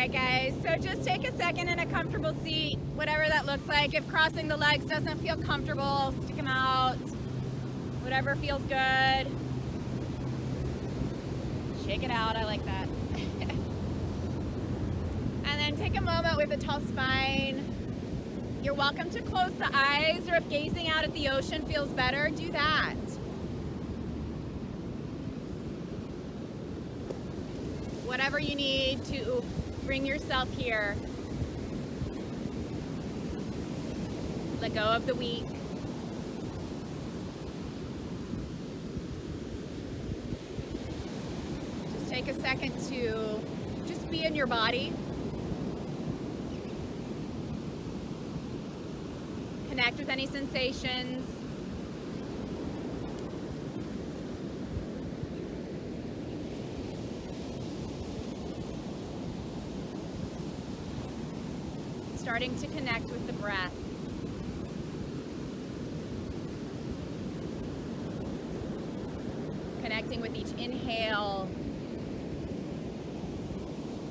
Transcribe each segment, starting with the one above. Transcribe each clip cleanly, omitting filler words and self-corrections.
right, guys, so just take a second in a comfortable seat, whatever that looks like. If crossing the legs doesn't feel comfortable, stick them out. Whatever feels good. Shake it out, I like that. And then take a moment with a tall spine. You're welcome to close the eyes, or if gazing out at the ocean feels better, do that. Whatever you need to bring yourself here. Let go of the week. Just take a second to just be in your body. Connect with any sensations. Starting to connect with the breath. Connecting with each inhale,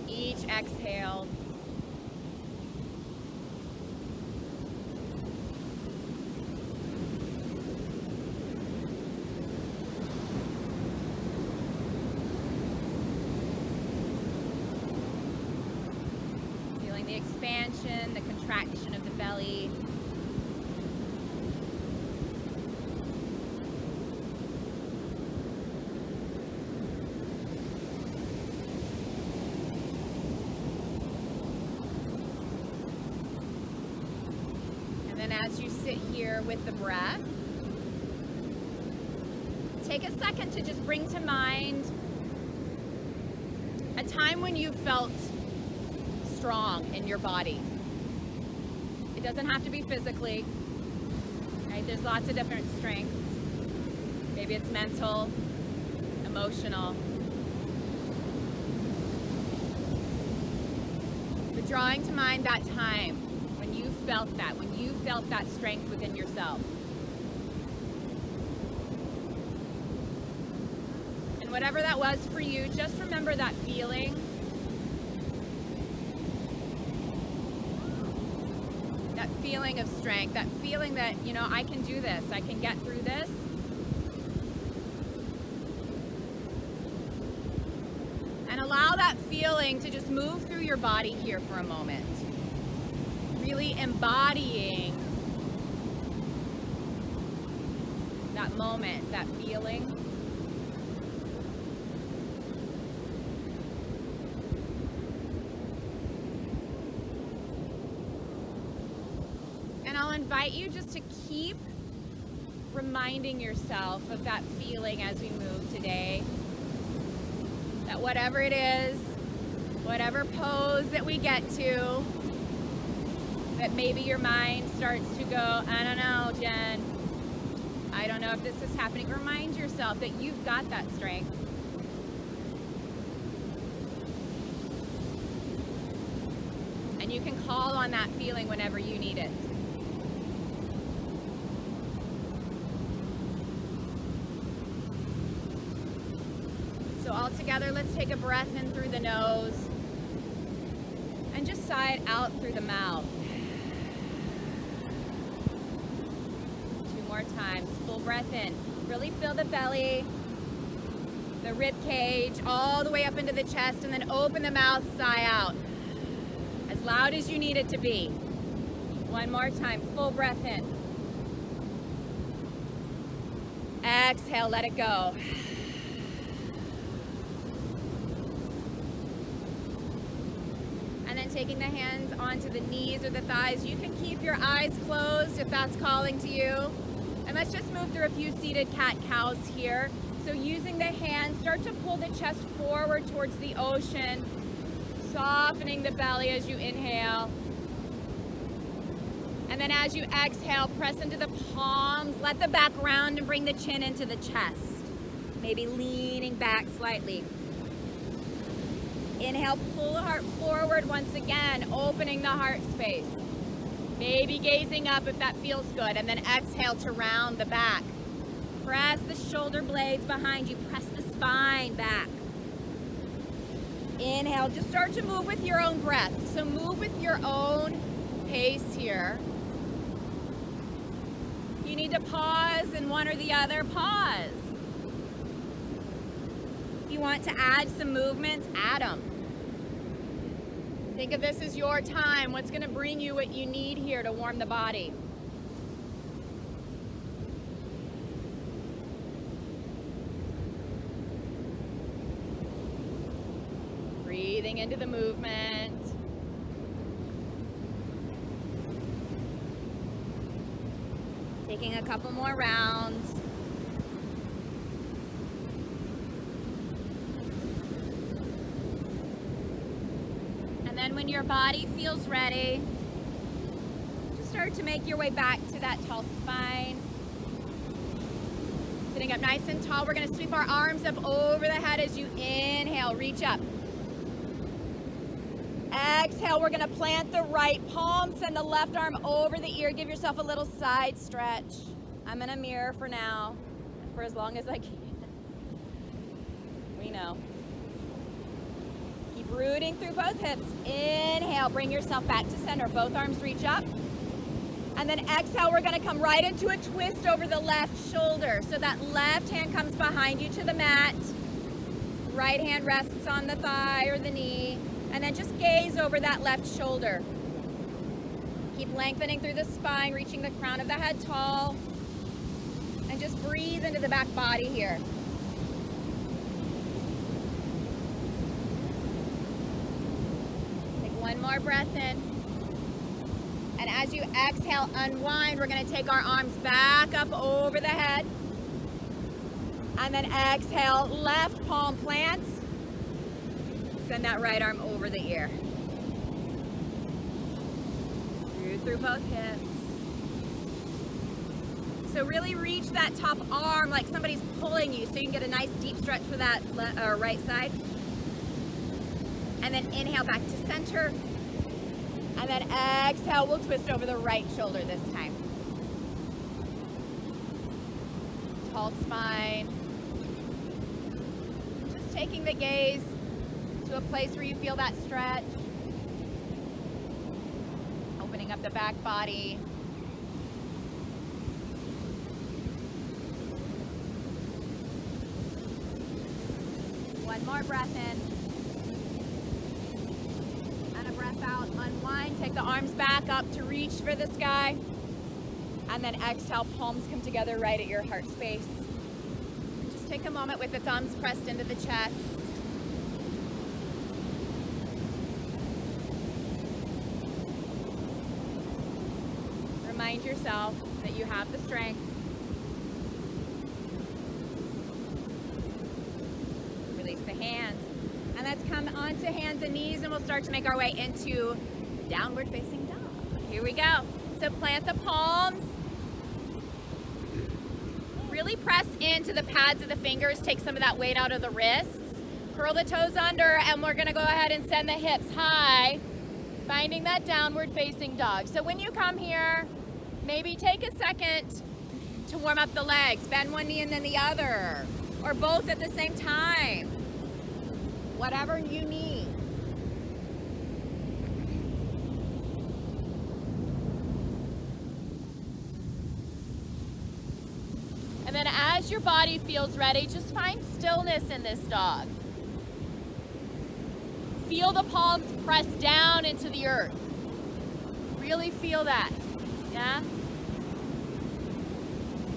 each exhale. The expansion, the contraction of the belly. And then as you sit here with the breath, take a second to just bring to mind a time when you felt strong in your body. It doesn't have to be physically, right? There's lots of different strengths. Maybe it's mental, emotional. But drawing to mind that time when you felt that strength within yourself. And whatever that was for you, just remember that feeling. Feeling of strength, that feeling that, you know, I can do this, I can get through this. And allow that feeling to just move through your body here for a moment. Really embodying that moment, that feeling. And I'll invite you just to keep reminding yourself of that feeling as we move today. That whatever it is, whatever pose that we get to, that maybe your mind starts to go, I don't know, Jen, I don't know if this is happening. Remind yourself that you've got that strength. And you can call on that feeling whenever you need it. So all together, let's take a breath in through the nose and just sigh it out through the mouth. 2 more times. Full breath in. Really fill the belly, the rib cage, all the way up into the chest, and then open the mouth, sigh out. As loud as you need it to be. 1 more time. Full breath in. Exhale, let it go. And then taking the hands onto the knees or the thighs. You can keep your eyes closed if that's calling to you. And let's just move through a few seated cat-cows here. So using the hands, start to pull the chest forward towards the ocean, softening the belly as you inhale. And then as you exhale, press into the palms, let the back round and bring the chin into the chest. Maybe leaning back slightly. Inhale, pull the heart forward once again, opening the heart space. Maybe gazing up if that feels good. And then exhale to round the back. Press the shoulder blades behind you. Press the spine back. inhale. Just start to move with your own breath. So move with your own pace here. If you need to pause in one or the other, pause. If you want to add some movements, add them. Think of this as your time. What's going to bring you what you need here to warm the body? Breathing into the movement. Taking a couple more rounds. And then when your body feels ready, just start to make your way back to that tall spine. Sitting up nice and tall, we're going to sweep our arms up over the head as you inhale, reach up. Exhale, we're going to plant the right palm, send the left arm over the ear, give yourself a little side stretch. I'm in a mirror for now, for as long as I can. We know. Keep rooting through both hips. Inhale, bring yourself back to center. Both arms reach up. And then exhale, we're going to come right into a twist over the left shoulder. So that left hand comes behind you to the mat. Right hand rests on the thigh or the knee. And then just gaze over that left shoulder. Keep lengthening through the spine, reaching the crown of the head tall. And just breathe into the back body here. Take one more breath in. And as you exhale, unwind. We're going to take our arms back up over the head. And then exhale, left palm plants. Send that right arm over the ear. Root through both hips. So really reach that top arm like somebody's pulling you so you can get a nice deep stretch for that right side. And then inhale back to center. And then exhale, we'll twist over the right shoulder this time. Tall spine. Just taking the gaze to a place where you feel that stretch. Opening up the back body. One more breath in. And a breath out. Unwind. Take the arms back up to reach for the sky. And then exhale, palms come together right at your heart space. Just take a moment with the thumbs pressed into the chest. Remind yourself that you have the strength. Release the hands. And let's come onto hands and knees, and we'll start to make our way into downward facing dog. Here we go. So plant the palms. Really press into the pads of the fingers. Take some of that weight out of the wrists. Curl the toes under, and we're going to go ahead and send the hips high, finding that downward facing dog. So when you come here, maybe take a second to warm up the legs. Bend one knee and then the other, or both at the same time. Whatever you need. And then as your body feels ready, just find stillness in this dog. Feel the palms press down into the earth. Really feel that. Yeah?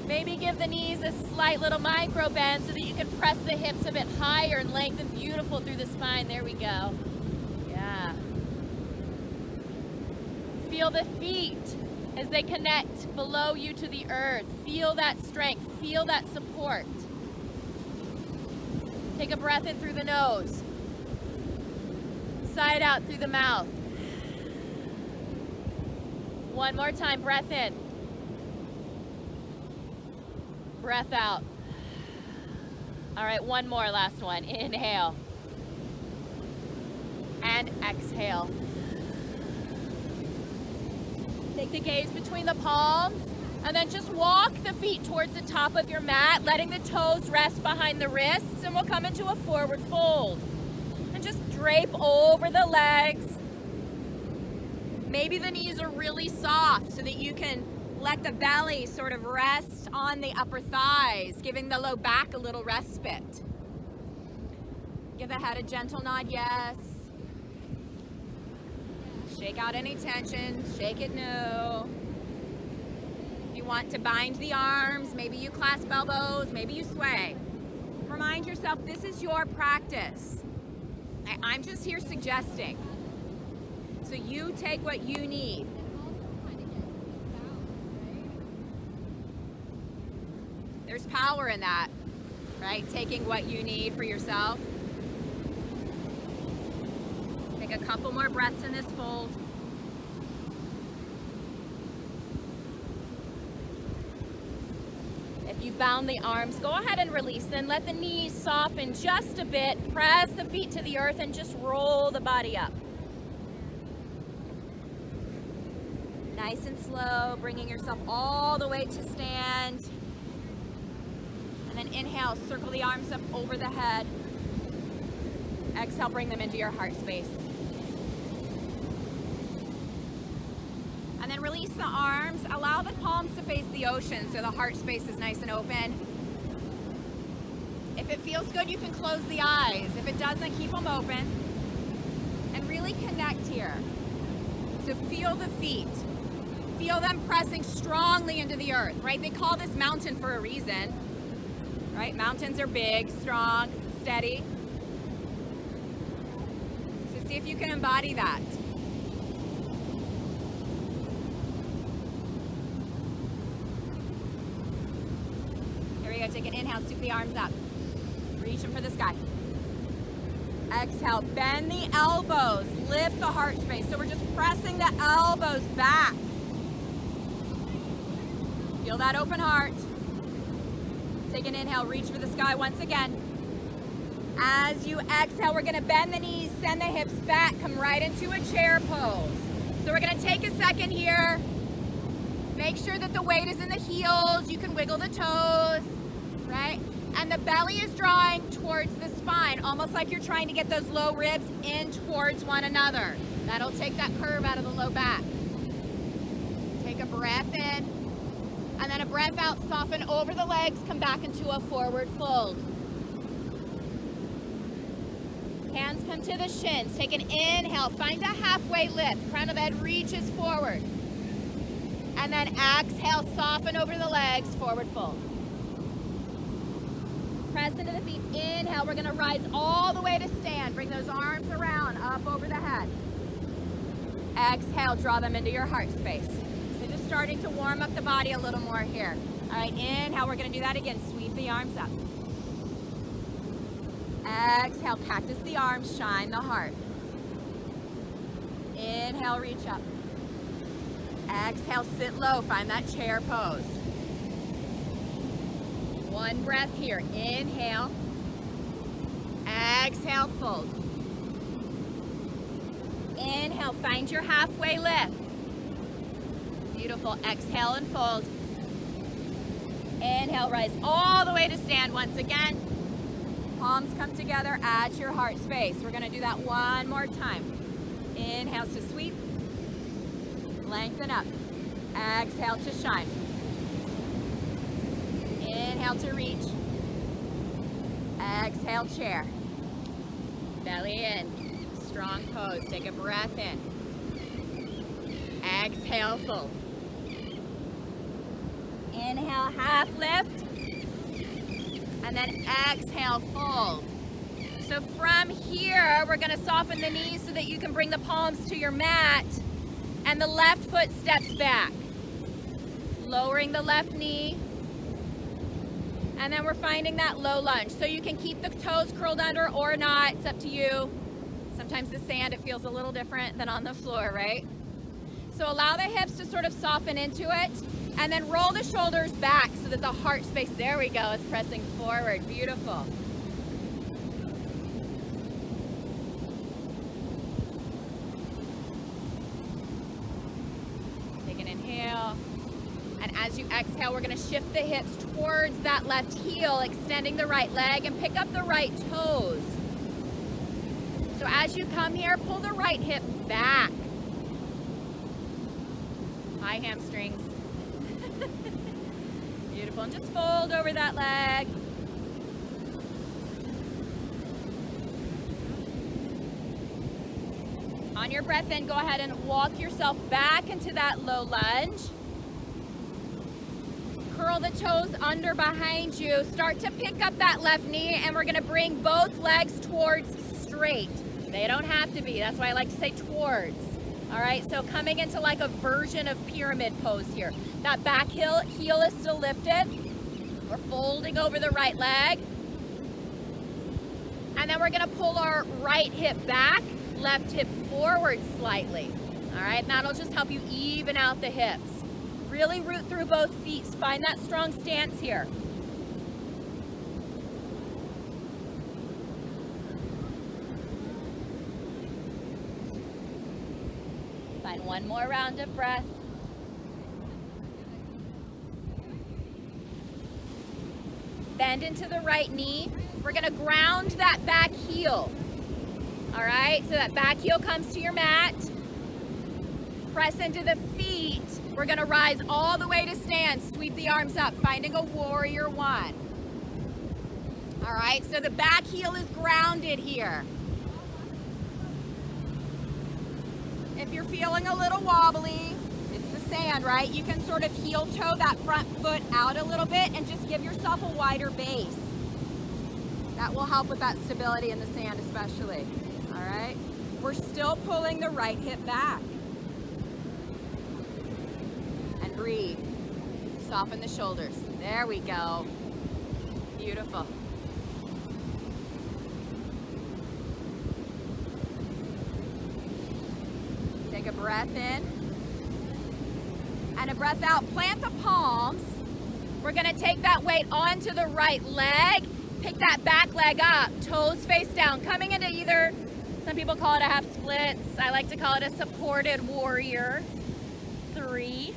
Maybe give the knees a slight little micro bend so that you can press the hips a bit higher and lengthen beautiful through the spine. There we go. Yeah. Feel the feet as they connect below you to the earth. Feel that strength. Feel that support. Take a breath in through the nose. Side out through the mouth. One more time, breath in. Breath out. All right, one more, last one. Inhale. And exhale. Take the gaze between the palms, and then just walk the feet towards the top of your mat, letting the toes rest behind the wrists, and we'll come into a forward fold. And just drape over the legs. Maybe the knees are really soft so that you can let the belly sort of rest on the upper thighs, giving the low back a little respite. Give the head a gentle nod, yes. Shake out any tension, shake it no. If you want to bind the arms, maybe you clasp elbows, maybe you sway. Remind yourself this is your practice. I'm just here suggesting. So you take what you need. There's power in that, right? Taking what you need for yourself. Take a couple more breaths in this fold. If you've bound the arms, go ahead and release them. Let the knees soften just a bit. Press the feet to the earth and just roll the body up. Nice and slow, bringing yourself all the way to stand. And then inhale, circle the arms up over the head. Exhale, bring them into your heart space. And then release the arms. Allow the palms to face the ocean so the heart space is nice and open. If it feels good, you can close the eyes. If it doesn't, keep them open. And really connect here. So feel the feet. Feel them pressing strongly into the earth, right? They call this mountain for a reason, right? Mountains are big, strong, steady. So see if you can embody that. Here we go, take an inhale, scoop the arms up. Reach them for the sky. Exhale, bend the elbows, lift the heart space. So we're just pressing the elbows back. Feel that open heart. Take an inhale, reach for the sky once again. As you exhale, we're gonna bend the knees, send the hips back, come right into a chair pose. So we're gonna take a second here. Make sure that the weight is in the heels. You can wiggle the toes, right? And the belly is drawing towards the spine, almost like you're trying to get those low ribs in towards one another. That'll take that curve out of the low back. Take a breath in. And then a breath out, soften over the legs, come back into a forward fold. Hands come to the shins. Take an inhale, find a halfway lift. Crown of the head reaches forward. And then exhale, soften over the legs, forward fold. Press into the feet, inhale. We're gonna rise all the way to stand. Bring those arms around, up over the head. Exhale, draw them into your heart space. Starting to warm up the body a little more here. All right, inhale, we're gonna do that again. Sweep the arms up. Exhale, cactus the arms, shine the heart. Inhale, reach up. Exhale, sit low, find that chair pose. One breath here, inhale. Exhale, fold. Inhale, find your halfway lift. Beautiful. Exhale and fold. Inhale, rise all the way to stand once again. Palms come together at your heart space. We're going to do that one more time. Inhale to sweep. Lengthen up. Exhale to shine. Inhale to reach. Exhale, chair. Belly in. Strong pose. Take a breath in. Exhale, fold. Inhale, half lift, and then exhale, fold. So from here, we're gonna soften the knees so that you can bring the palms to your mat, and the left foot steps back. Lowering the left knee, and then we're finding that low lunge. So you can keep the toes curled under or not, it's up to you. Sometimes the sand, it feels a little different than on the floor, right? So allow the hips to sort of soften into it, and then roll the shoulders back so that the heart space, there we go, is pressing forward. Beautiful. Take an inhale. And as you exhale, we're gonna shift the hips towards that left heel, extending the right leg, and pick up the right toes. So So as you come here, pull the right hip back. High hamstrings. Beautiful. And just fold over that leg. On your breath in, go ahead and walk yourself back into that low lunge. Curl the toes under behind you. Start to pick up that left knee, and we're gonna bring both legs towards straight. They don't have to be, that's why I like to say towards. All right, so coming into like a version of pyramid pose here. That back heel is still lifted. We're folding over the right leg. And then we're gonna pull our right hip back, left hip forward slightly. All right, and that'll just help you even out the hips. Really root through both feet. Find that strong stance here. Find one more round of breath. Bend into the right knee. We're gonna ground that back heel. All right, so that back heel comes to your mat. Press into the feet. We're gonna rise all the way to stand. Sweep the arms up, finding a warrior one. All right, so the back heel is grounded here. If you're feeling a little wobbly, it's the sand, right? You can sort of heel toe that front foot out a little bit and just give yourself a wider base. That will help with that stability in the sand especially. All right, we're still pulling the right hip back. And breathe. Soften the shoulders. There we go. Beautiful. Take a breath in and a breath out. Plant the palms. We're gonna take that weight onto the right leg. Pick that back leg up, toes face down, coming into either, some people call it a half splits. I like to call it a supported warrior. 3.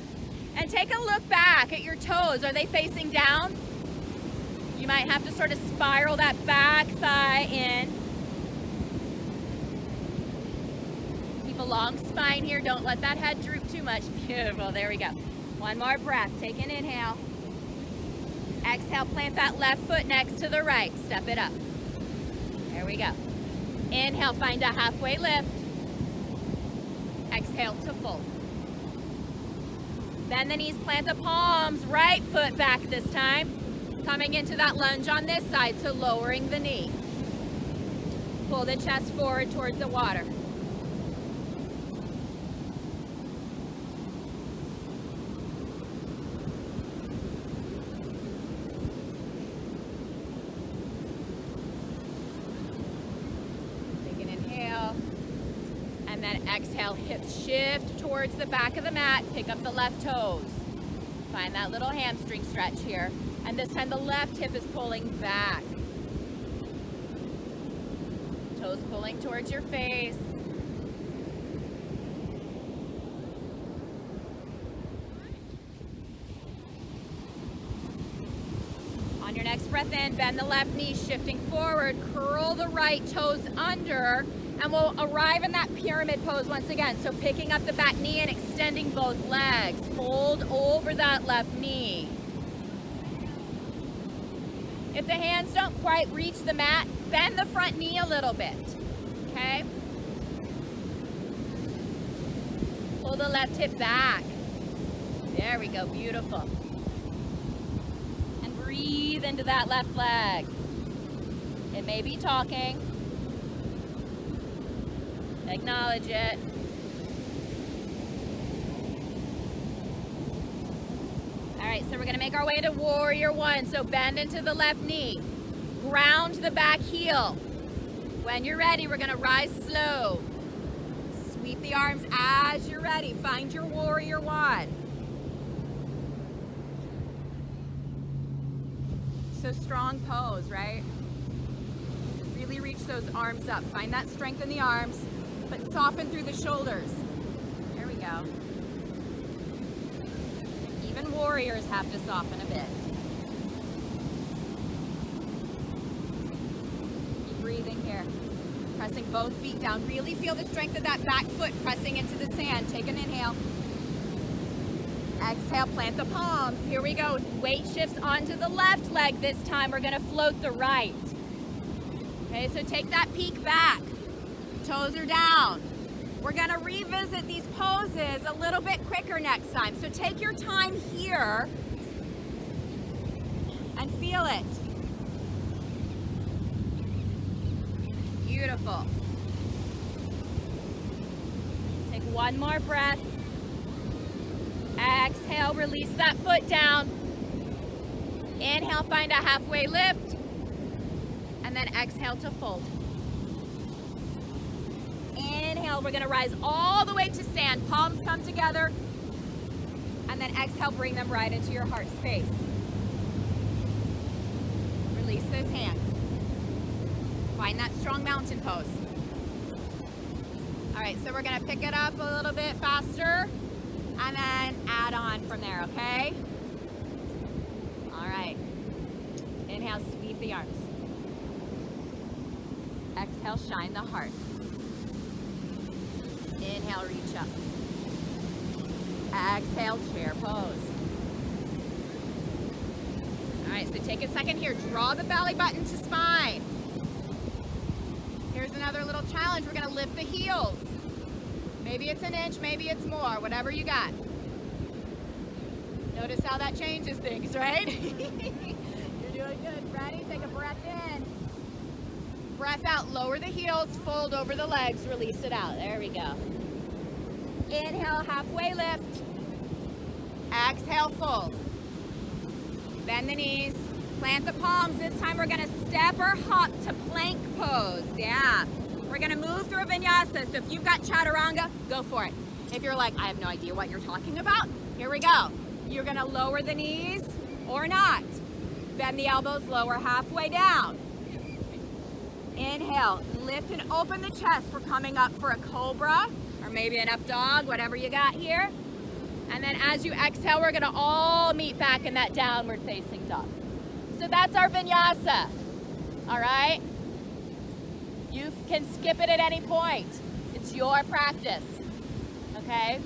And take a look back at your toes. Are they facing down? You might have to sort of spiral that back thigh in. Keep a long spine here. Don't let that head droop too much. Beautiful. There we go. One more breath. Take an inhale. Exhale, plant that left foot next to the right. Step it up. There we go. Inhale, find a halfway lift. Exhale to fold. Bend the knees, plant the palms, right foot back this time. Coming into that lunge on this side, so lowering the knee. Pull the chest forward towards the water. And then exhale, hips shift towards the back of the mat. Pick up the left toes. Find that little hamstring stretch here. And this time the left hip is pulling back. Toes pulling towards your face. On your next breath in, bend the left knee, shifting forward. Curl the right toes under. And we'll arrive in that pyramid pose once again. So picking up the back knee and extending both legs. Fold over that left knee. If the hands don't quite reach the mat, bend the front knee a little bit, okay? Pull the left hip back. There we go, beautiful. And breathe into that left leg. It may be talking. Acknowledge it. All right, so we're gonna make our way to warrior one. So bend into the left knee. Ground the back heel. When you're ready, we're gonna rise slow. Sweep the arms as you're ready. Find your warrior one. So strong pose, right? Really reach those arms up. Find that strength in the arms, but soften through the shoulders. There we go. Even warriors have to soften a bit. Keep breathing here. Pressing both feet down. Really feel the strength of that back foot pressing into the sand. Take an inhale. Exhale, plant the palms. Here we go. Weight shifts onto the left leg this time. We're gonna float the right. Okay, so take that peek back. Toes are down. We're gonna revisit these poses a little bit quicker next time. So take your time here and feel it. Beautiful. Take one more breath. Exhale, release that foot down. Inhale, find a halfway lift. And then exhale to fold. Inhale, we're gonna rise all the way to stand. Palms come together. And then exhale, bring them right into your heart space. Release those hands. Find that strong mountain pose. All right, so we're gonna pick it up a little bit faster and then add on from there, okay? All right. Inhale, sweep the arms. Exhale, shine the heart. Inhale, reach up. Exhale, chair pose. All right, so take a second here. Draw the belly button to spine. Here's another little challenge. We're gonna lift the heels. Maybe it's an inch, maybe it's more, whatever you got. Notice how that changes things, right? You're doing good. Ready? Take a breath in. Breath out, lower the heels, fold over the legs, release it out. There we go. Inhale, halfway lift. Exhale, fold. Bend the knees, plant the palms. This time we're gonna step or hop to plank pose. Yeah. We're gonna move through a vinyasa. So if you've got chaturanga, go for it. If you're like, I have no idea what you're talking about, here we go. You're gonna lower the knees or not. Bend the elbows, lower halfway down. Inhale, lift and open the chest. We're coming up for a cobra or maybe an up dog, whatever you got here. And then as you exhale, we're gonna all meet back in that downward facing dog. So that's our vinyasa, all right? You can skip it at any point. It's your practice, okay?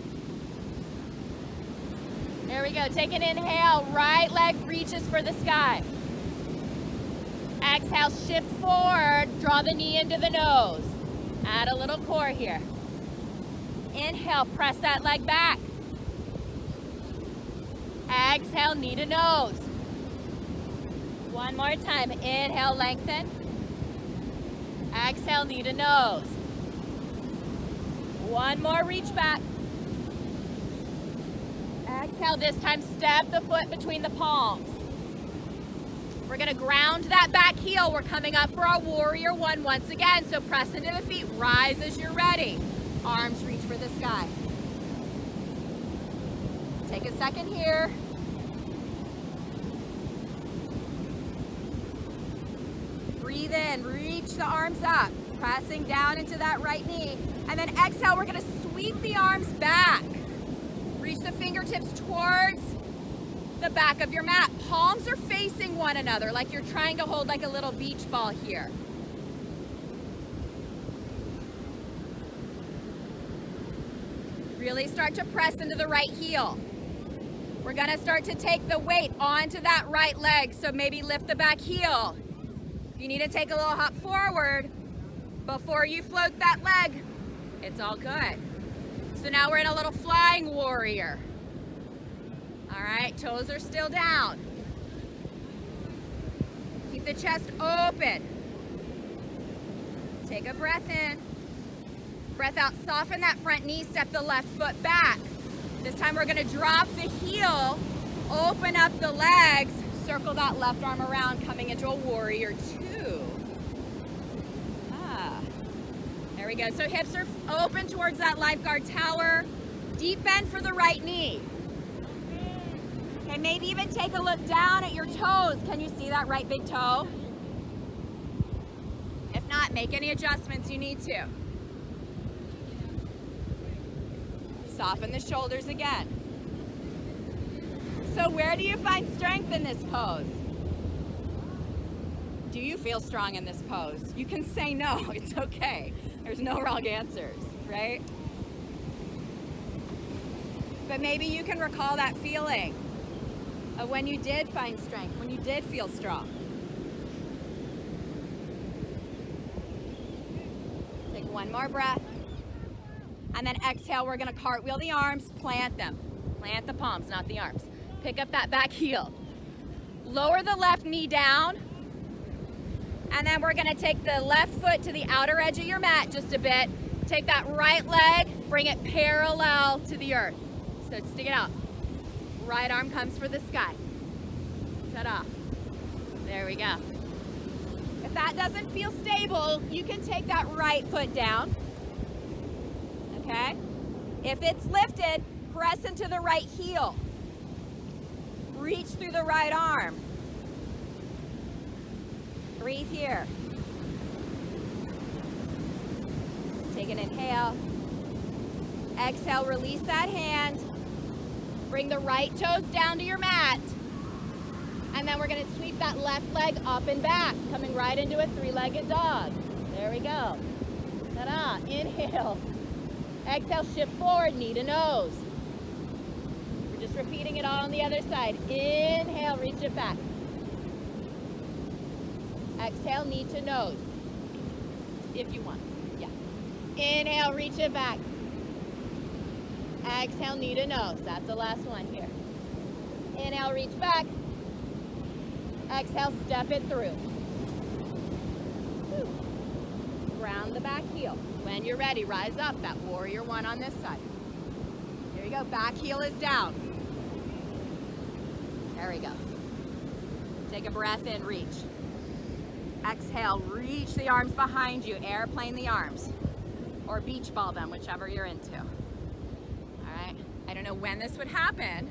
Here we go, take an inhale, right leg reaches for the sky. Exhale, shift forward, draw the knee into the nose. Add a little core here. Inhale, press that leg back. Exhale, knee to nose. One more time, inhale, lengthen. Exhale, knee to nose. One more, reach back. Exhale, this time step the foot between the palms. We're gonna ground that back heel. We're coming up for our warrior one once again. So press into the feet, rise as you're ready. Arms reach for the sky. Take a second here. Breathe in, reach the arms up, pressing down into that right knee. And then exhale, we're gonna sweep the arms back. Reach the fingertips towards the back of your mat. Palms are facing one another, like you're trying to hold like a little beach ball here. Really start to press into the right heel. We're gonna start to take the weight onto that right leg, so maybe lift the back heel. If you need to take a little hop forward before you float that leg, it's all good. So now we're in a little flying warrior. All right, toes are still down. Keep the chest open. Take a breath in. Breath out, soften that front knee, step the left foot back. This time we're gonna drop the heel, open up the legs, circle that left arm around, coming into a warrior two. There we go, so hips are open towards that lifeguard tower. Deep bend for the right knee. Okay, maybe even take a look down at your toes. Can you see that right big toe? If not, make any adjustments you need to. Soften the shoulders again. So where do you find strength in this pose? Do you feel strong in this pose? You can say no, it's okay. There's no wrong answers, right? But maybe you can recall that feeling of when you did find strength, when you did feel strong. Take one more breath. And then exhale, we're gonna cartwheel the arms, plant them. Plant the palms, not the arms. Pick up that back heel. Lower the left knee down. And then we're gonna take the left foot to the outer edge of your mat just a bit. Take that right leg, bring it parallel to the earth. So stick it out. Right arm comes for the sky. Ta-da. There we go. If that doesn't feel stable, you can take that right foot down. Okay? If it's lifted, press into the right heel. Reach through the right arm. Breathe here. Take an inhale. Exhale, release that hand. Bring the right toes down to your mat. And then we're gonna sweep that left leg up and back, coming right into a three-legged dog. There we go. Ta-da, inhale. Exhale, shift forward, knee to nose. We're just repeating it all on the other side. Inhale, reach it back. Exhale, knee to nose. If you want, yeah. Inhale, reach it back. Exhale, knee to nose. That's the last one here. Inhale, reach back. Exhale, step it through. Woo. Ground the back heel. When you're ready, rise up, that warrior one on this side. There you go, back heel is down. There we go. Take a breath in, reach. Exhale, reach the arms behind you, airplane the arms. Or beach ball them, whichever you're into. All right, I don't know when this would happen,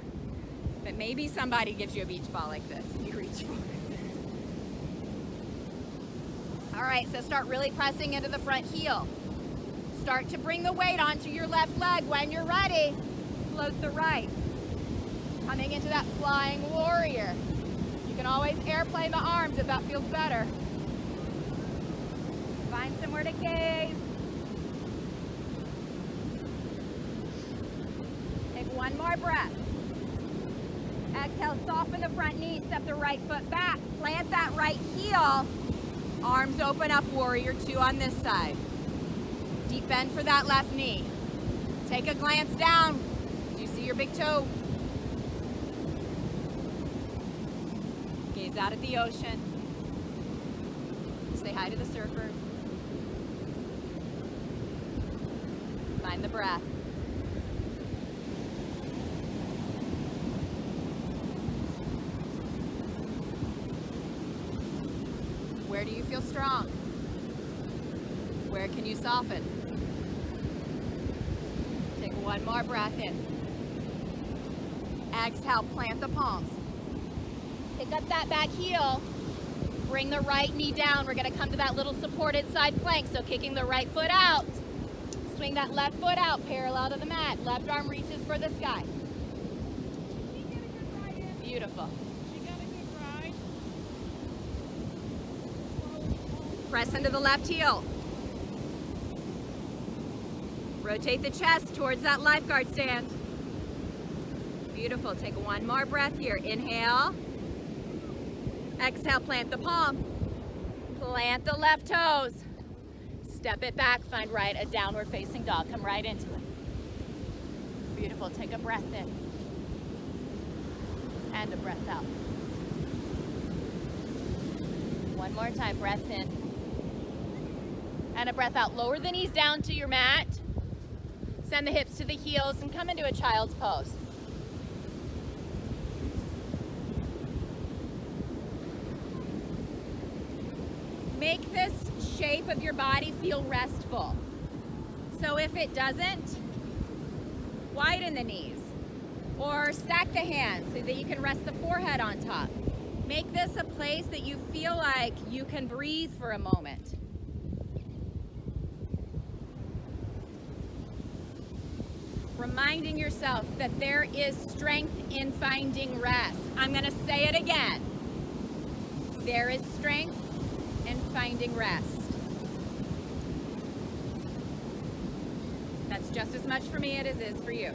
but maybe somebody gives you a beach ball like this and you reach for it. All right, so start really pressing into the front heel. Start to bring the weight onto your left leg. When you're ready, float the right. Coming into that flying warrior. You can always airplane the arms if that feels better. Find somewhere to gaze. Take one more breath. Exhale, soften the front knee, step the right foot back, plant that right heel. Arms open up, warrior two on this side. Deep bend for that left knee. Take a glance down. Do you see your big toe? Gaze out at the ocean. Say hi to the surfers. Find the breath. Where do you feel strong? Where can you soften? Take one more breath in. Exhale, plant the palms. Pick up that back heel. Bring the right knee down. We're gonna come to that little supported side plank. So kicking the right foot out. Swing that left foot out, parallel to the mat. Left arm reaches for the sky. Beautiful. Press into the left heel. Rotate the chest towards that lifeguard stand. Beautiful. Take one more breath here. Inhale. Exhale, plant the palm. Plant the left toes. Step it back, find right, a downward facing dog. Come right into it. Beautiful. Take a breath in. And a breath out. One more time. Breath in. And a breath out. Lower the knees down to your mat. Send the hips to the heels and come into a child's pose. Make this shape of your body feel restful. So if it doesn't, widen the knees or stack the hands so that you can rest the forehead on top. Make this a place that you feel like you can breathe for a moment. Reminding yourself that there is strength in finding rest. I'm going to say it again. There is strength finding rest. That's just as much for me as it is for you.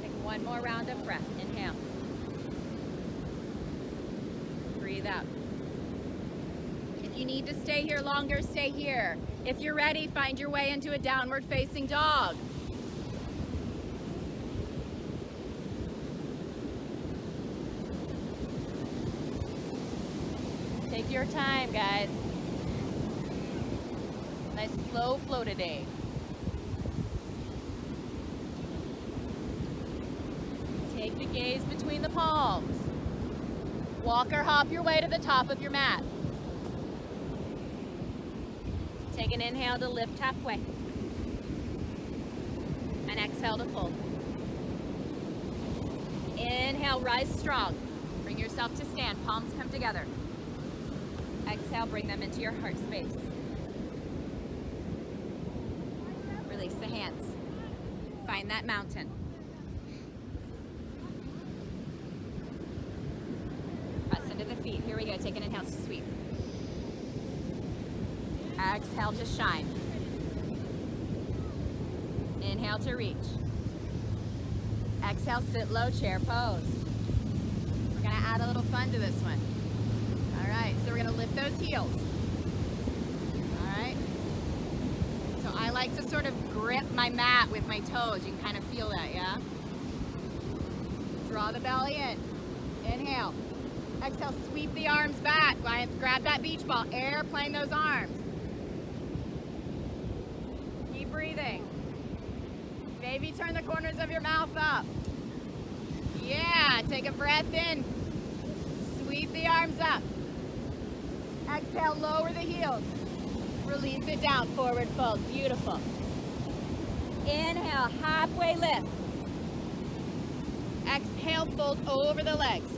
Take one more round of breath. Inhale. Breathe out. If you need to stay here longer, stay here. If you're ready, find your way into a downward facing dog. Take your time, guys. Nice slow flow today. Take the gaze between the palms. Walk or hop your way to the top of your mat. Take an inhale to lift halfway. And exhale to fold. Inhale, rise strong. Bring yourself to stand, palms come together. Exhale, bring them into your heart space. Release the hands. Find that mountain. Press into the feet. Here we go. Take an inhale to sweep. Exhale to shine. Inhale to reach. Exhale, sit low, chair pose. We're gonna add a little fun to this one. All right, so we're gonna lift those heels. All right. So I like to sort of grip my mat with my toes. You can kind of feel that, yeah? Draw the belly in. Inhale. Exhale, sweep the arms back. Grab that beach ball, airplane those arms. Keep breathing. Maybe turn the corners of your mouth up. Yeah, take a breath in. Sweep the arms up. Exhale, lower the heels. Release it down, forward fold. Beautiful. Inhale, halfway lift. Exhale, fold over the legs.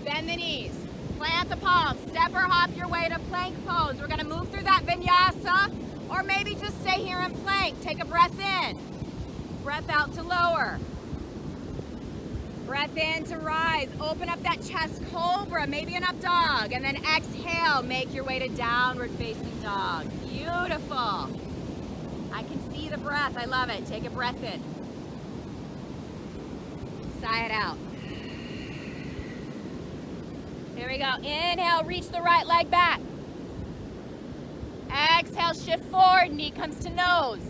Bend the knees. Plant the palms. Step or hop your way to plank pose. We're gonna move through that vinyasa, or maybe just stay here in plank. Take a breath in. Breath out to lower. Breath in to rise. Open up that chest cobra, maybe an up dog. And then exhale, make your way to downward facing dog. Beautiful. I can see the breath. I love it. Take a breath in. Sigh it out. Here we go. Inhale, reach the right leg back. Exhale, shift forward, knee comes to nose.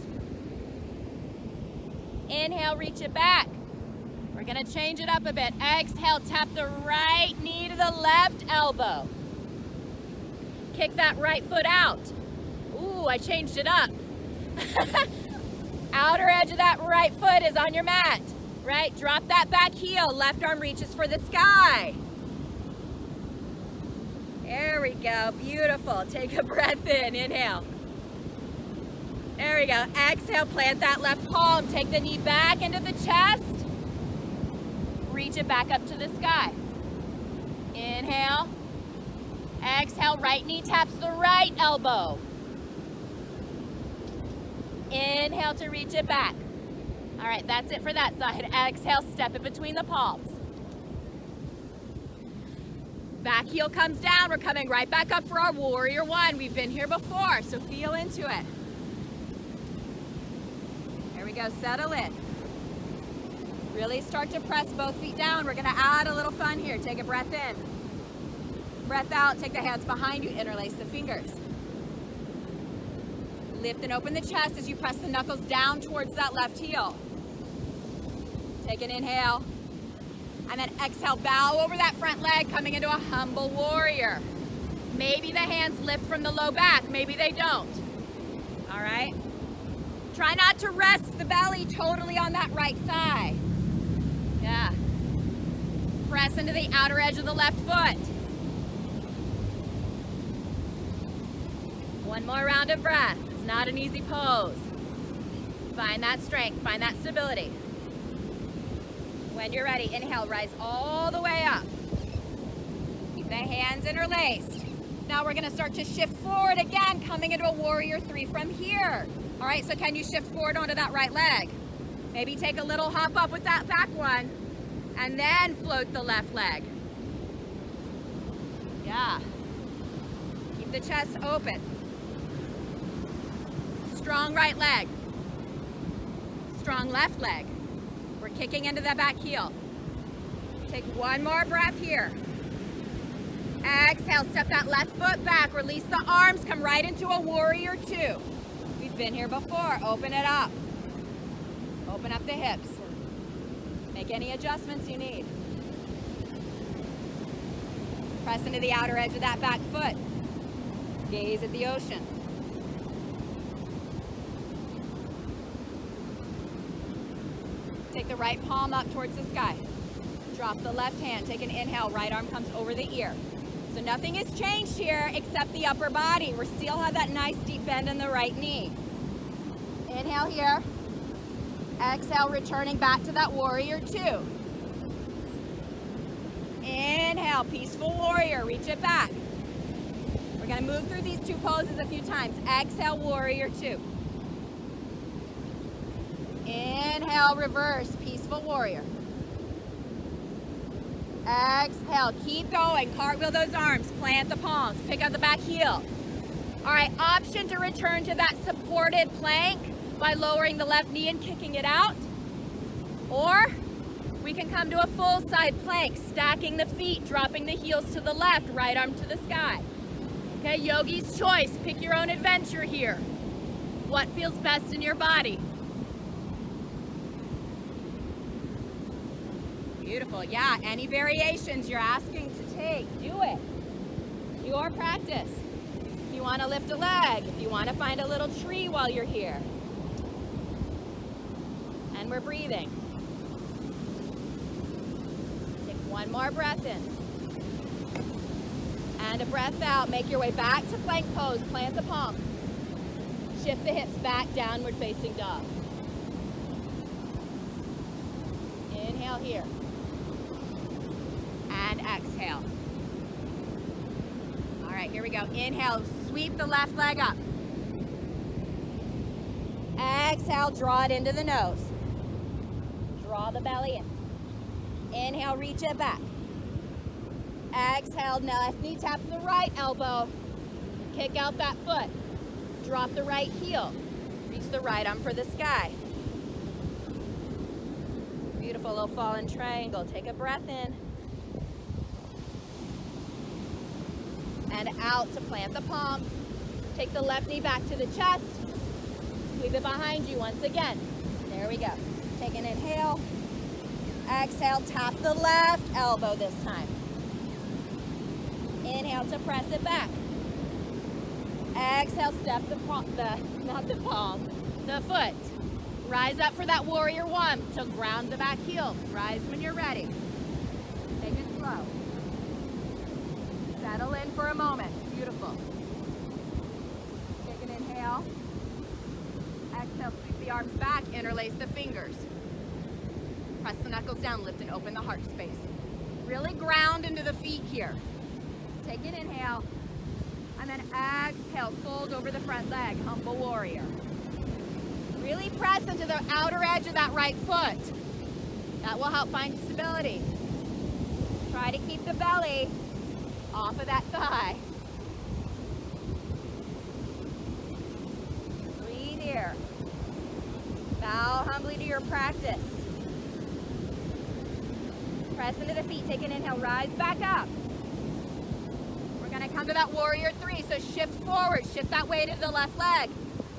Inhale, reach it back. We're gonna change it up a bit. Exhale, tap the right knee to the left elbow. Kick that right foot out. Ooh, I changed it up. Outer edge of that right foot is on your mat. Right, drop that back heel. Left arm reaches for the sky. There we go, beautiful. Take a breath in, inhale. There we go, exhale, plant that left palm. Take the knee back into the chest. Reach it back up to the sky. Inhale. Exhale, right knee taps the right elbow. Inhale to reach it back. All right, that's it for that side. Exhale, step it between the palms. Back heel comes down. We're coming right back up for our warrior one. We've been here before, so feel into it. There we go, settle in. Really start to press both feet down. We're gonna add a little fun here. Take a breath in. Breath out, take the hands behind you, interlace the fingers. Lift and open the chest as you press the knuckles down towards that left heel. Take an inhale. And then exhale, bow over that front leg, coming into a humble warrior. Maybe the hands lift from the low back, maybe they don't. All right? Try not to rest the belly totally on that right thigh. Yeah. Press into the outer edge of the left foot. One more round of breath. It's not an easy pose. Find that strength, find that stability. When you're ready, inhale, rise all the way up. Keep the hands interlaced. Now we're gonna start to shift forward again, coming into a warrior three from here. All right, so can you shift forward onto that right leg? Maybe take a little hop up with that back one, and then float the left leg. Yeah. Keep the chest open. Strong right leg. Strong left leg. We're kicking into the back heel. Take one more breath here. Exhale, step that left foot back. Release the arms, come right into a warrior two. We've been here before. Open it up. Open up the hips. Make any adjustments you need. Press into the outer edge of that back foot. Gaze at the ocean. Take the right palm up towards the sky. Drop the left hand. Take an inhale. Right arm comes over the ear. So nothing has changed here except the upper body. We still have that nice deep bend in the right knee. Inhale here. Exhale, returning back to that warrior two. Inhale, peaceful warrior. Reach it back. We're going to move through these two poses a few times. Exhale, warrior two. Inhale, reverse, peaceful warrior. Exhale, keep going. Cartwheel those arms, plant the palms, pick up the back heel. All right, option to return to that supported plank by lowering the left knee and kicking it out. Or we can come to a full side plank, stacking the feet, dropping the heels to the left, right arm to the sky. Okay, yogi's choice. Pick your own adventure here. What feels best in your body? Beautiful. Yeah, any variations you're asking to take, do it. Your practice. If you want to lift a leg, if you want to find a little tree while you're here. And we're breathing. Take one more breath in. And a breath out. Make your way back to plank pose. Plant the palm. Shift the hips back, downward facing dog. Inhale here. And exhale. All right, here we go. Inhale, sweep the left leg up. Exhale, draw it into the nose. Draw the belly in. Inhale, reach it back. Exhale, left knee taps the right elbow. Kick out that foot. Drop the right heel. Reach the right arm for the sky. Beautiful little fallen triangle. Take a breath in. And out to plant the palm. Take the left knee back to the chest. Sweep it behind you once again. There we go. Take an inhale. Exhale, tap the left elbow this time. Inhale to press it back. Exhale, step the foot. Rise up for that warrior one. So ground the back heel. Rise when you're ready. Take it slow. Settle in for a moment. Beautiful. Take an inhale. Exhale, sweep the arms back, interlace the fingers. Press the knuckles down, lift and open the heart space. Really ground into the feet here. Take an inhale, and then exhale, fold over the front leg, humble warrior. Really press into the outer edge of that right foot. That will help find stability. Try to keep the belly off of that thigh. Breathe here. Bow humbly to your practice. Press into the feet, take an inhale, rise back up. We're gonna come to that warrior three, so shift forward, shift that weight into the left leg.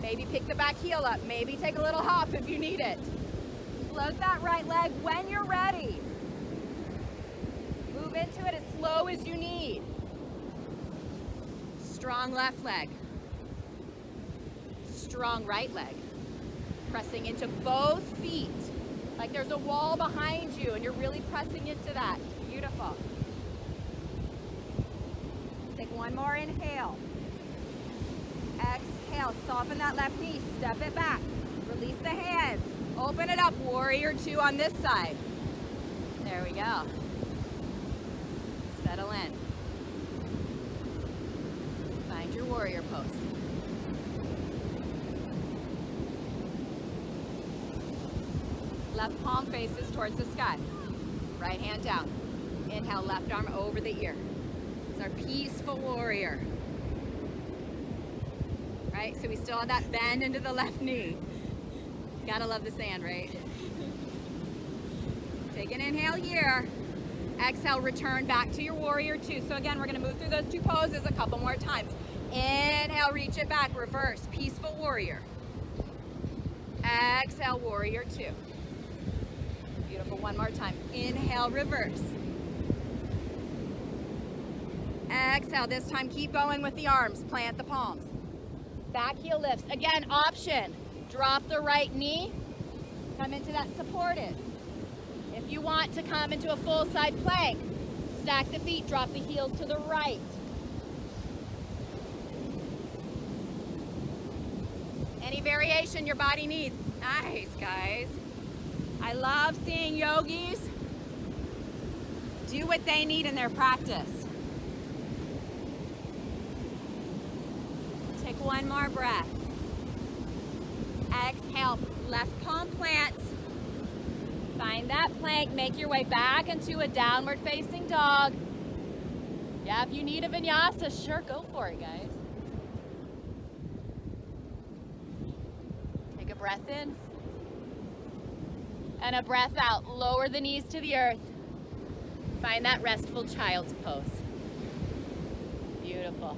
Maybe pick the back heel up, maybe take a little hop if you need it. Float that right leg when you're ready. Move into it as slow as you need. Strong left leg. Strong right leg. Pressing into both feet. Like there's a wall behind you and you're really pressing into that. Beautiful. Take one more inhale. Exhale, soften that left knee, step it back. Release the hands. Open it up, warrior two on this side. There we go. Settle in. Find your warrior pose. Left palm faces towards the sky. Right hand down. Inhale, left arm over the ear. It's our peaceful warrior. Right, so we still have that bend into the left knee. Gotta love the sand, right? Take an inhale here. Exhale, return back to your warrior two. So again, we're gonna move through those two poses a couple more times. Inhale, reach it back, reverse, peaceful warrior. Exhale, warrior two. Beautiful, one more time. Inhale, reverse. Exhale, this time keep going with the arms, plant the palms. Back heel lifts. Again, option. Drop the right knee, come into that supported. If you want to come into a full side plank, stack the feet, drop the heels to the right. Any variation your body needs. Nice, guys. I love seeing yogis do what they need in their practice. Take one more breath. Exhale, left palm plants. Find that plank, make your way back into a downward facing dog. Yeah, if you need a vinyasa, sure, go for it, guys. Take a breath in and a breath out. Lower the knees to the earth. Find that restful child's pose. Beautiful.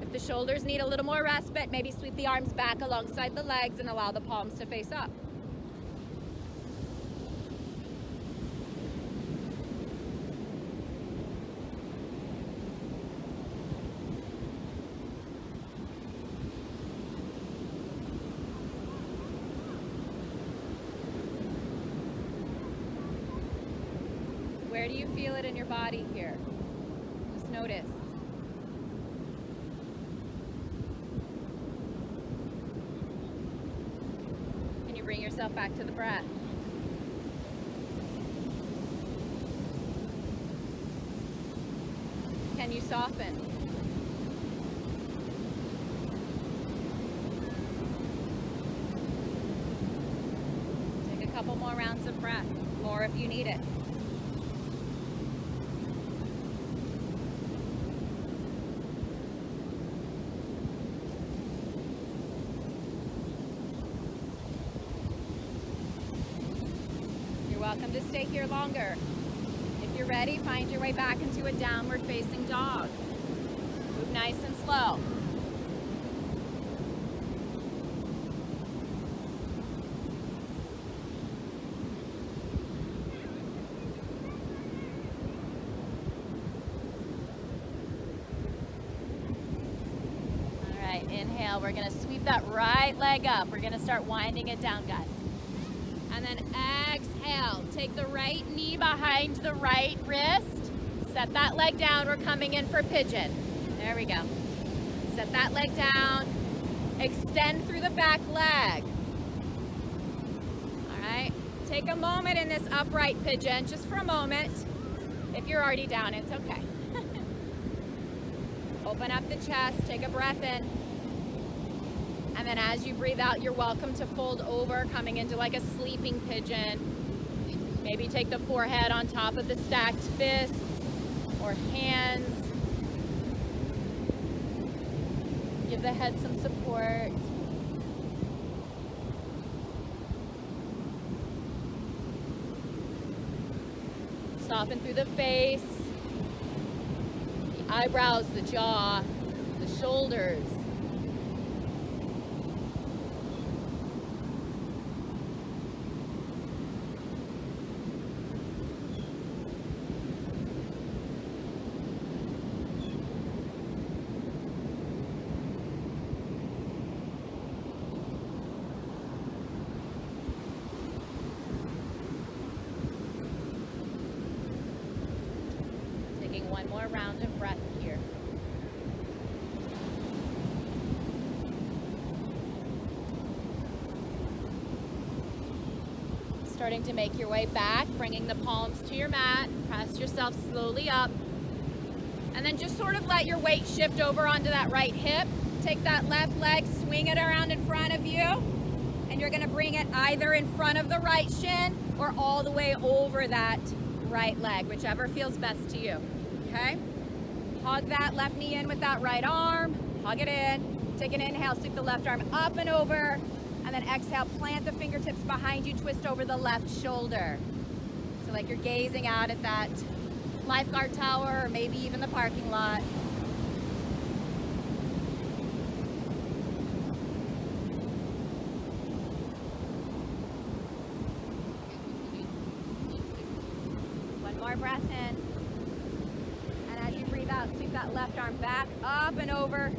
If the shoulders need a little more respite, maybe sweep the arms back alongside the legs and allow the palms to face up. Where do you feel it in your body here? Just notice. Can you bring yourself back to the breath? Can you soften? Take a couple more rounds of breath, more if you need it. Welcome to stay here longer. If you're ready, find your way back into a downward facing dog. Move nice and slow. All right, inhale. We're gonna sweep that right leg up. We're gonna start winding it down, guys. And then exhale, take the right knee behind the right wrist. Set that leg down, we're coming in for pigeon. There we go. Set that leg down, extend through the back leg. All right, take a moment in this upright pigeon, just for a moment. If you're already down, it's okay. Open up the chest, take a breath in. And then as you breathe out, you're welcome to fold over, coming into like a sleeping pigeon. Maybe take the forehead on top of the stacked fists or hands. Give the head some support. Soften through the face, the eyebrows, the jaw, the shoulders. One more round of breath here. Starting to make your way back, bringing the palms to your mat. Press yourself slowly up. And then just sort of let your weight shift over onto that right hip. Take that left leg, swing it around in front of you. And you're gonna bring it either in front of the right shin or all the way over that right leg, whichever feels best to you, okay? Hug that left knee in with that right arm, hug it in, take an inhale, sweep the left arm up and over, and then exhale, plant the fingertips behind you, twist over the left shoulder. So like you're gazing out at that lifeguard tower or maybe even the parking lot. One more breath in. And as you breathe out, sweep that left arm back, up and over.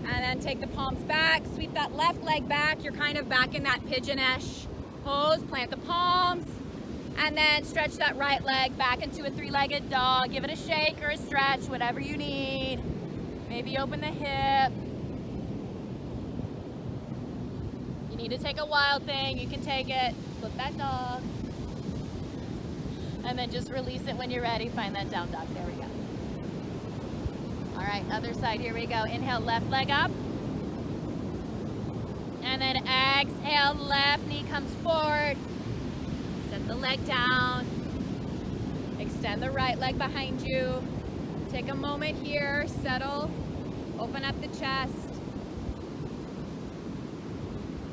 And then take the palms back, sweep that left leg back. You're kind of back in that pigeon-ish pose. Plant the palms. And then stretch that right leg back into a three-legged dog. Give it a shake or a stretch, whatever you need. Maybe open the hip. You need to take a wild thing, you can take it. Flip that dog. And then just release it when you're ready. Find that down dog. There we go. All right, other side, here we go. Inhale, left leg up. And then exhale, left knee comes forward. Set the leg down. Extend the right leg behind you. Take a moment here, settle. Open up the chest.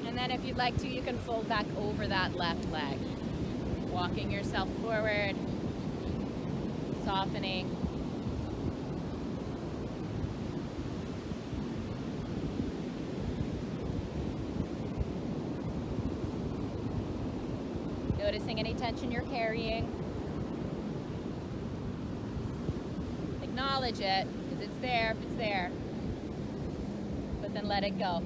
And then if you'd like to, you can fold back over that left leg. Walking yourself forward. Softening. Noticing any tension you're carrying. Acknowledge it, because it's there if it's there. But then let it go.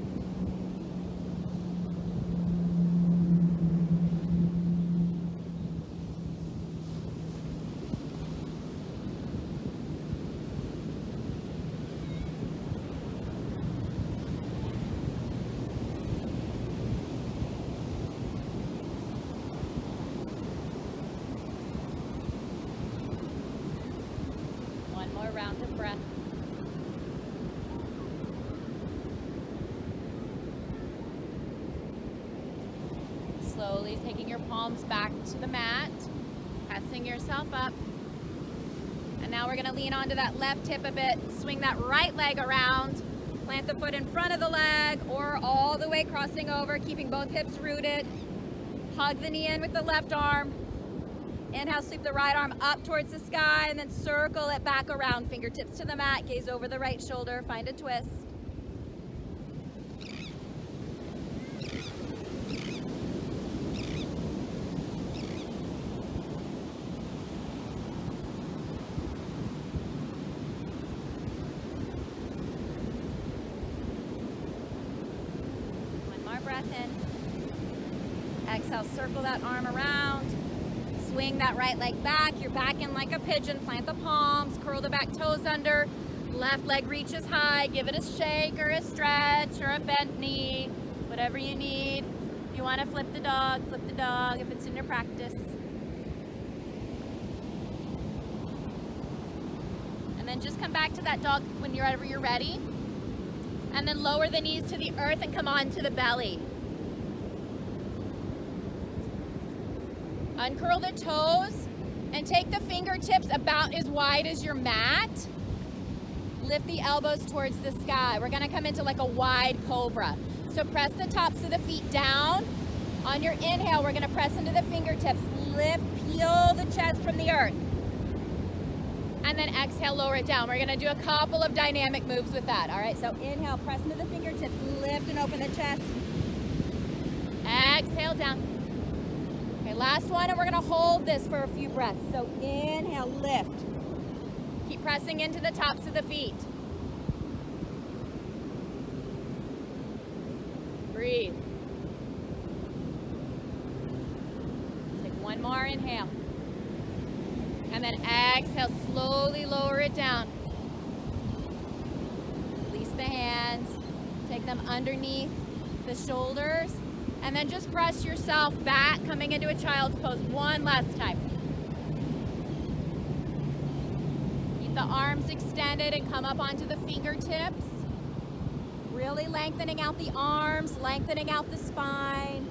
Round of breath. Slowly taking your palms back to the mat, pressing yourself up. And now we're going to lean onto that left hip a bit, swing that right leg around, plant the foot in front of the leg or all the way crossing over, keeping both hips rooted. Hug the knee in with the left arm. Inhale, sweep the right arm up towards the sky and then circle it back around. Fingertips to the mat, gaze over the right shoulder, find a twist. One more breath in. Exhale, circle that arm around. Swing that right leg back. You're back in like a pigeon. Plant the palms, curl the back toes under. Left leg reaches high. Give it a shake or a stretch or a bent knee, whatever you need. If you want to flip the dog if it's in your practice. And then just come back to that dog whenever you're ready. And then lower the knees to the earth and come on to the belly. Uncurl the toes and take the fingertips about as wide as your mat. Lift the elbows towards the sky. We're gonna come into like a wide cobra. So press the tops of the feet down. On your inhale, we're gonna press into the fingertips. Lift, peel the chest from the earth. And then exhale, lower it down. We're gonna do a couple of dynamic moves with that. All right, so inhale, press into the fingertips, lift and open the chest. Exhale down. Okay, last one, and we're gonna hold this for a few breaths. So inhale, lift. Keep pressing into the tops of the feet. Breathe. Take one more inhale. And then exhale, slowly lower it down. Release the hands, take them underneath the shoulders. And then just press yourself back, coming into a child's pose one last time. Keep the arms extended and come up onto the fingertips. Really lengthening out the arms, lengthening out the spine.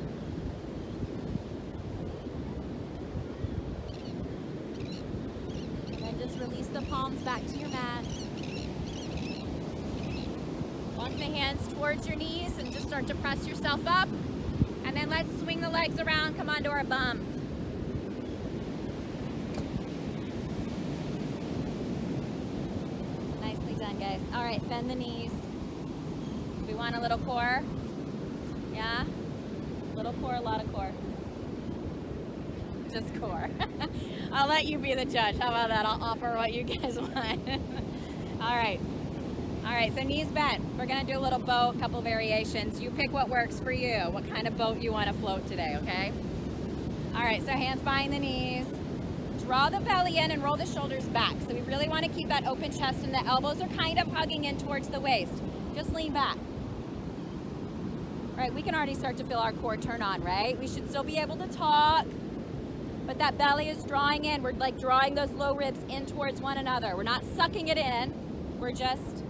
release the palms back to your mat. Walk the hands towards your knees and just start to press yourself up. And then let's swing the legs around, come onto our bums. Nicely done, guys. All right, bend the knees. We want a little core. Yeah? Little core, a lot of core. Just core. I'll let you be the judge. How about that? I'll offer what you guys want. All right. All right, so knees bent. We're gonna do a little boat, couple variations. You pick what works for you, what kind of boat you wanna float today, okay? All right, so hands behind the knees. Draw the belly in and roll the shoulders back. So we really wanna keep that open chest and the elbows are kind of hugging in towards the waist. Just lean back. All right, we can already start to feel our core turn on, right? We should still be able to talk, but that belly is drawing in. We're like drawing those low ribs in towards one another. We're not sucking it in, we're just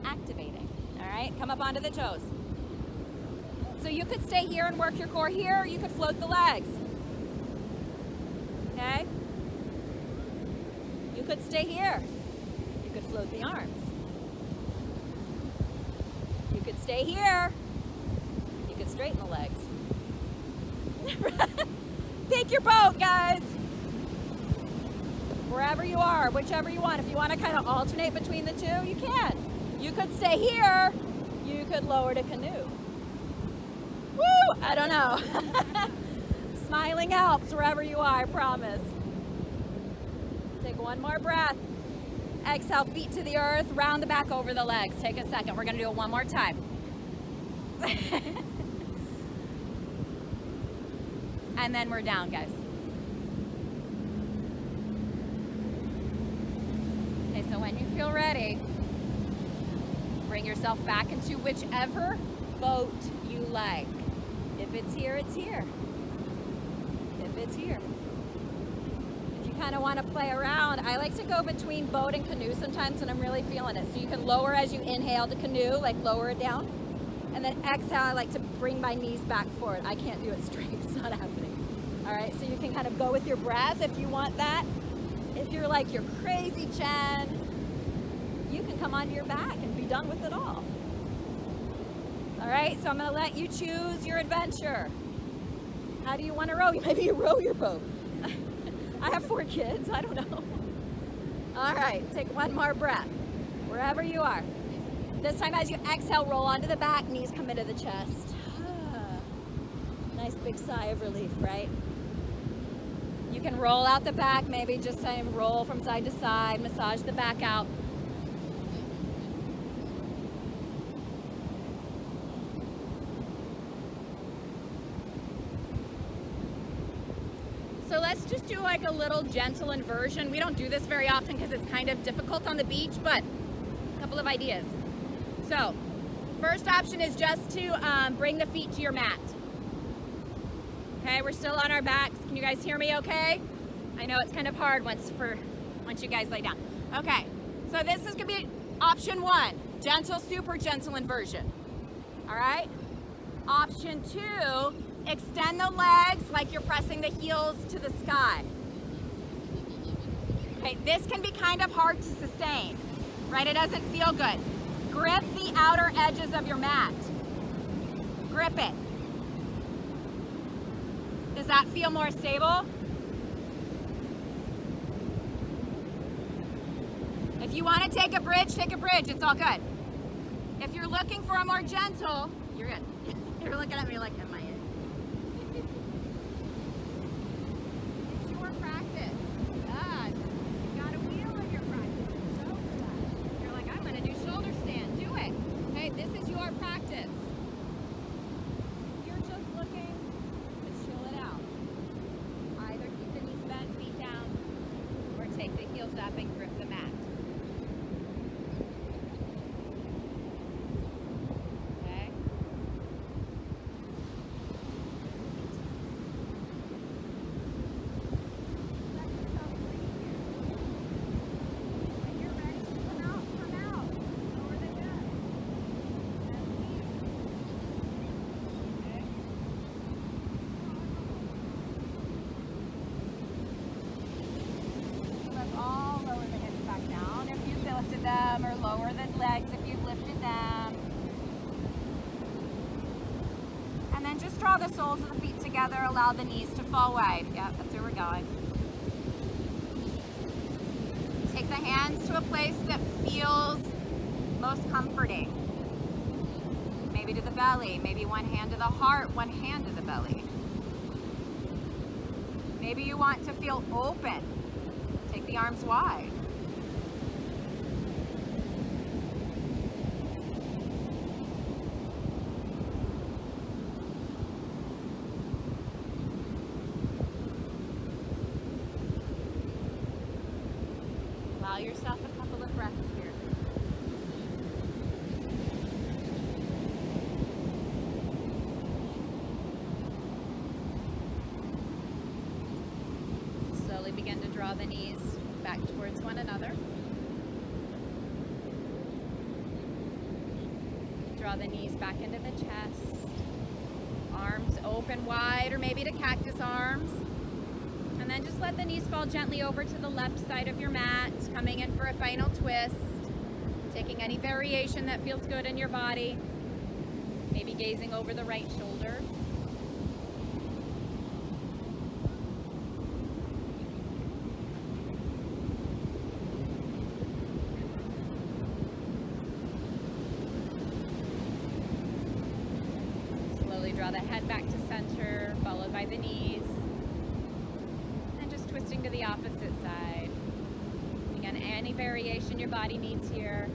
activating. All right, come up onto the toes. So you could stay here and work your core here, or you could float the legs. Okay? You could stay here. You could float the arms. You could stay here. You could straighten the legs. Pick your boat, guys. Wherever you are, whichever you want. If you want to kind of alternate between the two, you can. You could stay here. You could lower to canoe. Woo! I don't know. Smiling helps wherever you are, I promise. Take one more breath. Exhale, feet to the earth, round the back over the legs. Take a second. We're going to do it one more time. And then we're down, guys. Okay, so when you feel ready, bring yourself back into whichever boat you like. If it's here, it's here. If it's here. If you kind of want to play around, I like to go between boat and canoe sometimes when I'm really feeling it. So you can lower as you inhale to canoe, like lower it down. And then exhale, I like to bring my knees back forward. I can't do it straight, it's not happening. All right, so you can kind of go with your breath if you want that. If you're like, you're crazy, Jen, you can come onto your back and be done with it all. All right, so I'm gonna let you choose your adventure. How do you want to row? Maybe you row your boat. I have 4 kids, I don't know. All right, take one more breath, wherever you are. This time as you exhale, roll onto the back, knees come into the chest. Nice big sigh of relief, right? You can roll out the back, maybe just kind of roll from side to side, massage the back out. So let's just do like a little gentle inversion. We don't do this very often because it's kind of difficult on the beach, but a couple of ideas. So first option is just to bring the feet to your mat. Okay, we're still on our backs. Can you guys hear me okay? I know it's kind of hard once you guys lay down. Okay, so this is gonna be option 1, gentle, super gentle inversion. All right? Option 2, extend the legs like you're pressing the heels to the sky. Okay, this can be kind of hard to sustain, right? It doesn't feel good. Grip the outer edges of your mat. Grip it. Does that feel more stable? If you want to take a bridge, take a bridge. It's all good. If you're looking for a more gentle, you're good. You're looking at me like, am I in? It's your practice. God, you got a wheel in your practice. So for that. You're like, I'm going to do shoulder stand. Do it. Okay, this is your practice. You're just looking to chill it out. Either keep the knees bent, feet down, or take the heels up and grip the mat. them, or lower the legs if you've lifted them. And then just draw the soles of the feet together, allow the knees to fall wide. Yep, that's where we're going. Take the hands to a place that feels most comforting. Maybe to the belly, maybe one hand to the heart, one hand to the belly. Maybe you want to feel open. Take the arms wide. Allow yourself a couple of breaths here. Slowly begin to draw the knees back towards one another. Draw the knees back into the chest. Arms open wide, or maybe to cactus arms. And then just let the knees fall gently over to the left side of your mat, coming in for a final twist. Taking any variation that feels good in your body. Maybe gazing over the right shoulder. Slowly draw the head back to center, followed by the knees. And just twisting to the opposite side. Again, any variation your body needs here.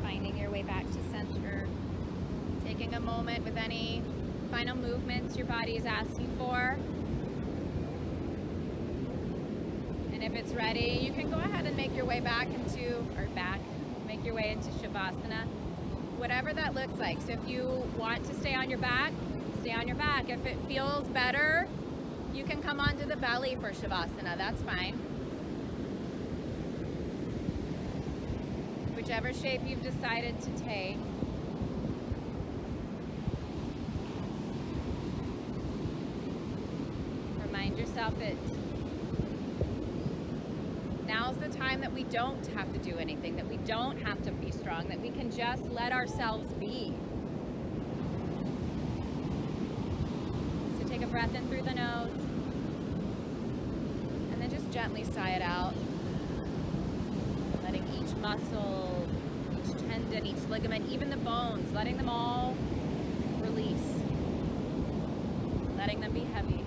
Finding your way back to center. Taking a moment with any final movements your body is asking for. And if it's ready, you can go ahead and make your way make your way into Shavasana, whatever that looks like. So if you want to stay on your back, stay on your back. If it feels better, you can come onto the belly for Shavasana, that's fine. Whichever shape you've decided to take. Remind yourself that now's the time that we don't have to do anything, that we don't have to be strong, that we can just let ourselves be. So take a breath in through the nose, and then just gently sigh it out. Letting each muscle, each tendon, each ligament, even the bones, letting them all release. Letting them be heavy.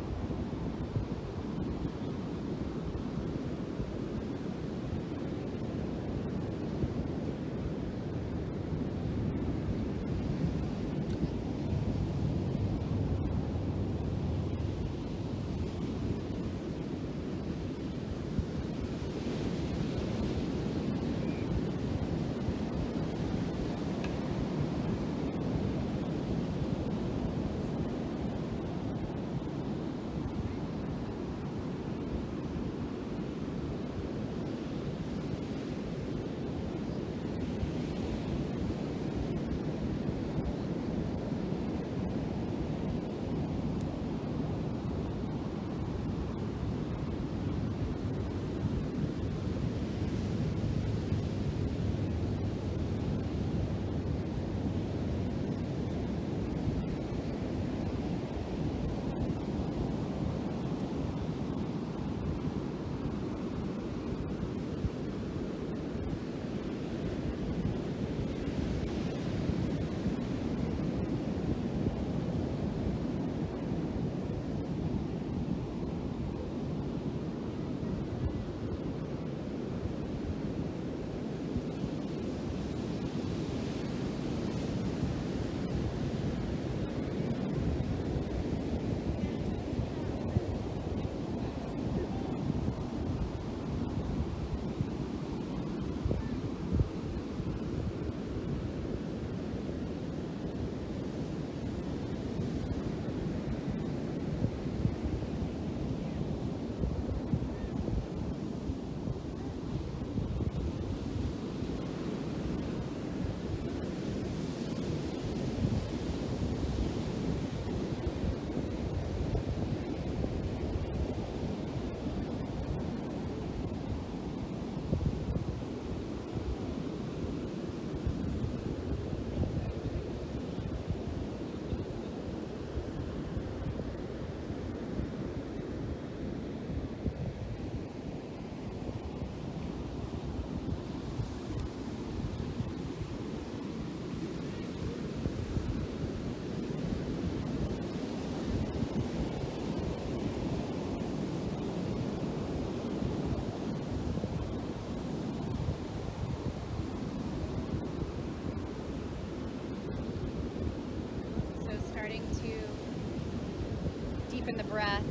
keeping the breath.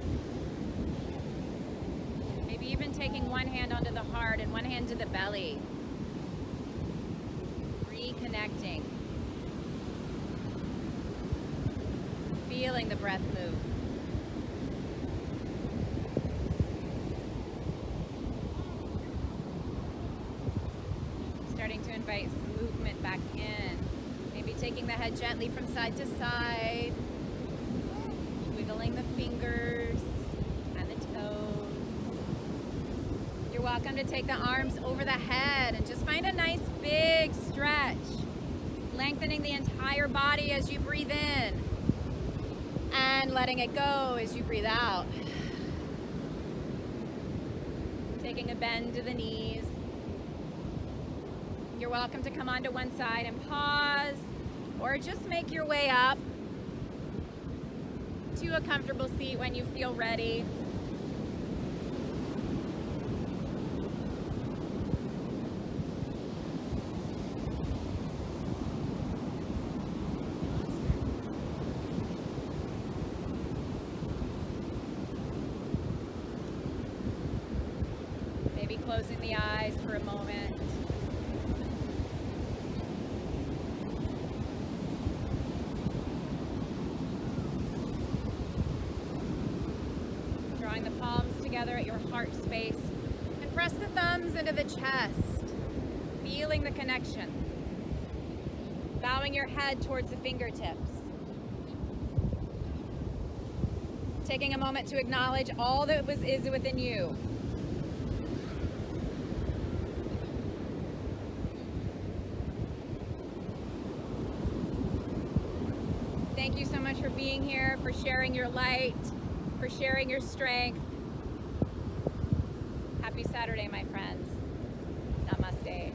Maybe even taking one hand onto the heart and one hand to the belly. Reconnecting. Feeling the breath move. Starting to invite some movement back in. Maybe taking the head gently from side to side. Wiggling the fingers and the toes. You're welcome to take the arms over the head and just find a nice big stretch. Lengthening the entire body as you breathe in. And letting it go as you breathe out. Taking a bend to the knees. You're welcome to come onto one side and pause, or just make your way up to a comfortable seat when you feel ready. Maybe closing the eyes for a moment. Drawing the palms together at your heart space and press the thumbs into the chest, feeling the connection. Bowing your head towards the fingertips. Taking a moment to acknowledge all that is within you. Thank you so much for being here, for sharing your light, for sharing your strength. Happy Saturday, my friends. Namaste.